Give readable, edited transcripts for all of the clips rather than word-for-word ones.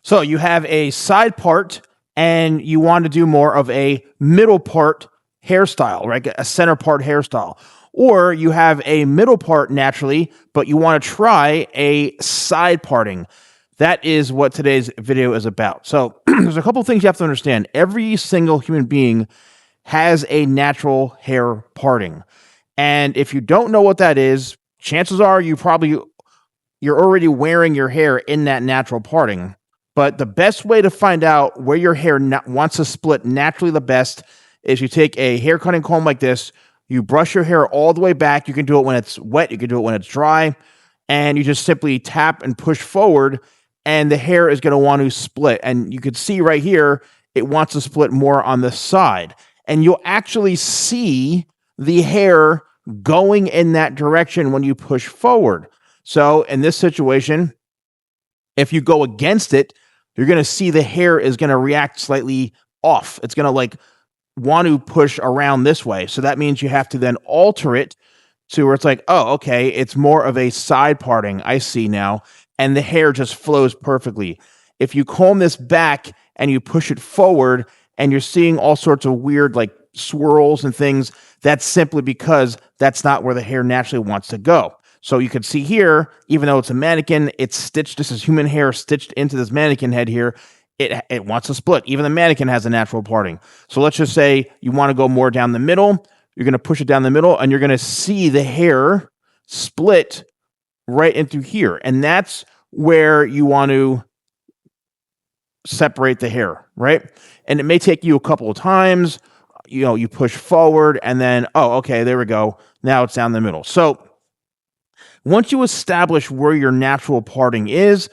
So you have a side part and you want to do more of a middle part hairstyle, right? A center part hairstyle. Or you have a middle part naturally, but you want to try a side parting. That is what today's video is about. So there's a couple things you have to understand. Every single human being has a natural hair parting. And if you don't know what that is, chances are you're already wearing your hair in that natural parting. But the best way to find out where your hair wants to split naturally the best is you take a hair cutting comb like this, you brush your hair all the way back. You can do it when it's wet, you can do it when it's dry, and you just simply tap and push forward, and the hair is going to want to split. And you can see right here, it wants to split more on the side. And you'll actually see the hair going in that direction when you push forward. So in this situation, if you go against it, you're going to see the hair is going to react slightly off. It's going to want to push around this way. So that means you have to then alter it to where it's like, oh, okay, it's more of a side parting. I see now. And the hair just flows perfectly. If you comb this back and you push it forward and you're seeing all sorts of weird swirls and things, that's simply because that's not where the hair naturally wants to go. So you can see here, even though it's a mannequin, it's stitched. This is human hair stitched into this mannequin head here. It wants to split. Even the mannequin has a natural parting. So let's just say you want to go more down the middle. You're going to push it down the middle, and you're going to see the hair split right into here. And that's where you want to separate the hair, right? And it may take you a couple of times. You push forward, and then, oh, okay, there we go. Now it's down the middle. So once you establish where your natural parting is,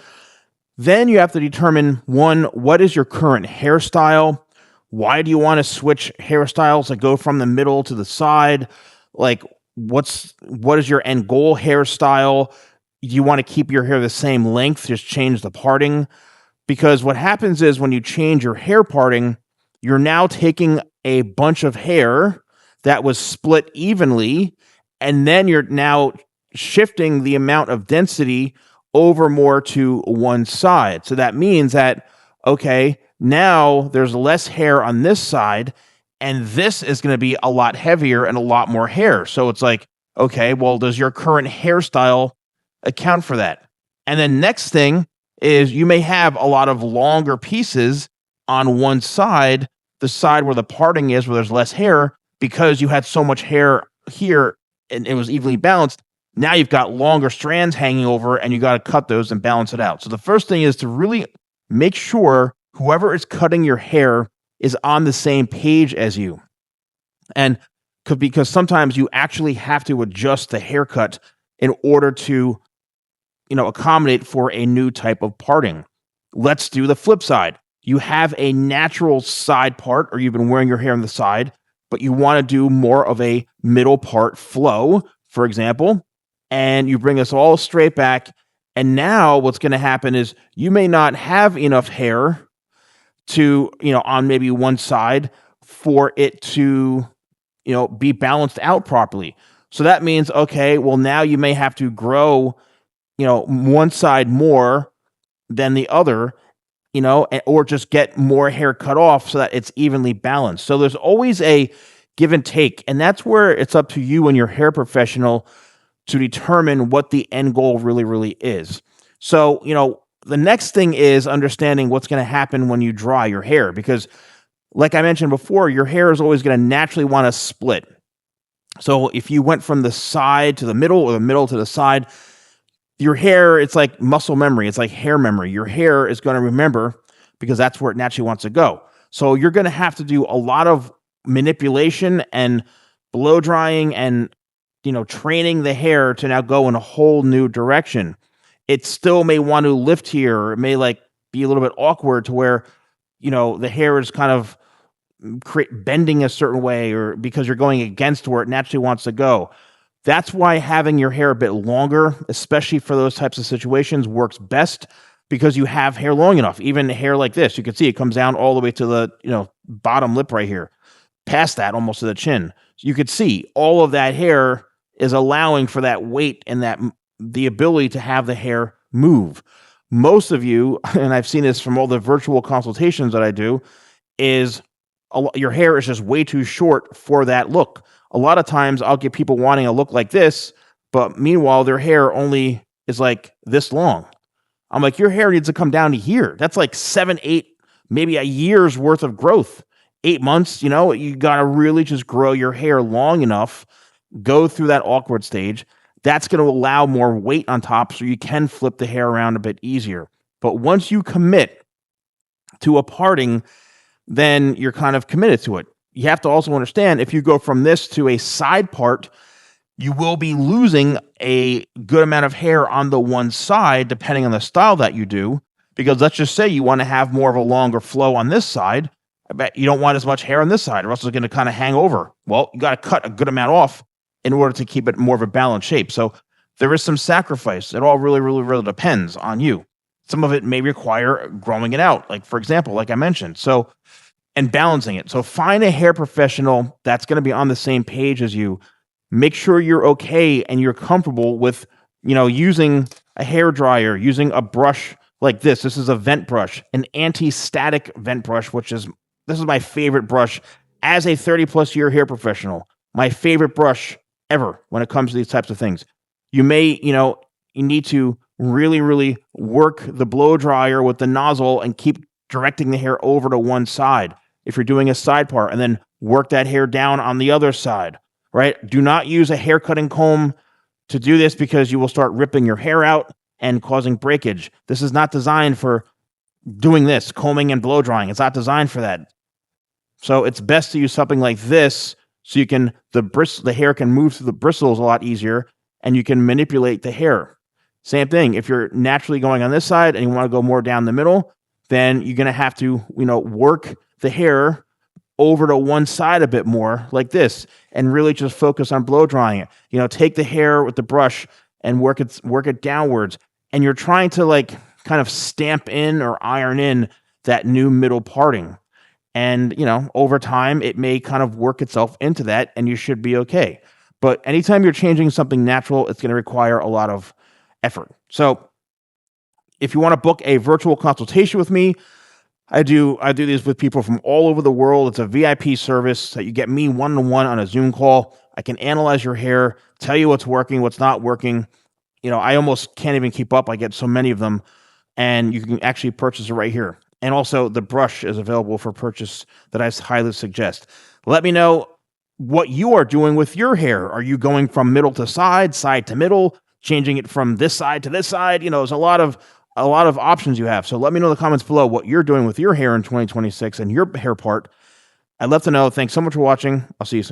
then you have to determine, one, what is your current hairstyle? Why do you want to switch hairstyles, go from the middle to the side? What is your end goal hairstyle? Do you want to keep your hair the same length, just change the parting? Because what happens is when you change your hair parting, you're now taking a bunch of hair that was split evenly, and then you're now shifting the amount of density over more to one side. So that means that, okay, now there's less hair on this side, and this is going to be a lot heavier and a lot more hair. So it's like, okay, well, does your current hairstyle account for that? And then next thing is you may have a lot of longer pieces on one side, the side where the parting is, where there's less hair, because you had so much hair here and it was evenly balanced. Now you've got longer strands hanging over, and you got to cut those and balance it out. So the first thing is to really make sure whoever is cutting your hair is on the same page as you. And because sometimes you actually have to adjust the haircut in order to, accommodate for a new type of parting. Let's do the flip side. You have a natural side part, or you've been wearing your hair on the side, but you want to do more of a middle part flow, for example, and you bring this all straight back. And now what's going to happen is you may not have enough hair to, on maybe one side for it to, be balanced out properly. So that means, okay, well, now you may have to grow, one side more than the other, or just get more hair cut off so that it's evenly balanced. So there's always a give and take. And that's where it's up to you and your hair professional to determine what the end goal really, really is. So, the next thing is understanding what's going to happen when you dry your hair, because like I mentioned before, your hair is always going to naturally want to split. So if you went from the side to the middle or the middle to the side, your hair, it's like muscle memory. It's like hair memory. Your hair is going to remember because that's where it naturally wants to go. So you're going to have to do a lot of manipulation and blow drying and training the hair to now go in a whole new direction. It still may want to lift here, or it may be a little bit awkward to where, the hair is kind of bending a certain way, or because you're going against where it naturally wants to go. That's why having your hair a bit longer, especially for those types of situations, works best, because you have hair long enough. Even hair like this, you can see it comes down all the way to the bottom lip right here, past that almost to the chin. So you could see all of that hair is allowing for that weight and the ability to have the hair move. most of you, and I've seen this from all the virtual consultations that I do, is your hair is just way too short for that look. A lot of times I'll get people wanting a look like this, but meanwhile, their hair only is like this long. I'm like, your hair needs to come down to here. That's like 7, 8, maybe a year's worth of growth. 8 months, you got to really just grow your hair long enough, go through that awkward stage. That's going to allow more weight on top so you can flip the hair around a bit easier. But once you commit to a parting, then you're kind of committed to it. You have to also understand, if you go from this to a side part, you will be losing a good amount of hair on the one side, depending on the style that you do. Because let's just say you want to have more of a longer flow on this side. I bet you don't want as much hair on this side, or else it's going to kind of hang over. Well, you got to cut a good amount off in order to keep it more of a balanced shape. So there is some sacrifice. It all really, really, really depends on you. Some of it may require growing it out, like, for example, like I mentioned. So, and balancing it. So find a hair professional that's going to be on the same page as you. Make sure you're okay and you're comfortable with, using a hair dryer, using a brush like this. This is a vent brush, an anti-static vent brush, this is my favorite brush as a 30-plus year hair professional. My favorite brush ever when it comes to these types of things. You may, you need to really, really work the blow dryer with the nozzle and keep directing the hair over to one side if you're doing a side part, and then work that hair down on the other side, right? Do not use a hair cutting comb to do this, because you will start ripping your hair out and causing breakage. This is not designed for doing this, combing and blow drying. It's not designed for that. So it's best to use something like this, so you can, the hair can move through the bristles a lot easier, and you can manipulate the hair. Same thing, if you're naturally going on this side and you want to go more down the middle, then you're going to have to, work the hair over to one side a bit more like this, and really just focus on blow drying it. Take the hair with the brush and work it downwards. And you're trying to kind of stamp in or iron in that new middle parting. And, over time, it may kind of work itself into that, and you should be okay. But anytime you're changing something natural, it's going to require a lot of effort. So if you want to book a virtual consultation with me, I do these with people from all over the world. It's a VIP service that you get me one-on-one on a Zoom call. I can analyze your hair, tell you what's working, what's not working. I almost can't even keep up. I get so many of them, and you can actually purchase it right here. And also, the brush is available for purchase that I highly suggest. Let me know what you are doing with your hair. Are you going from middle to side to middle, changing it from this side to this side? There's a lot of options you have. So let me know in the comments below what you're doing with your hair in 2026 and your hair part. I'd love to know. Thanks so much for watching. I'll see you soon.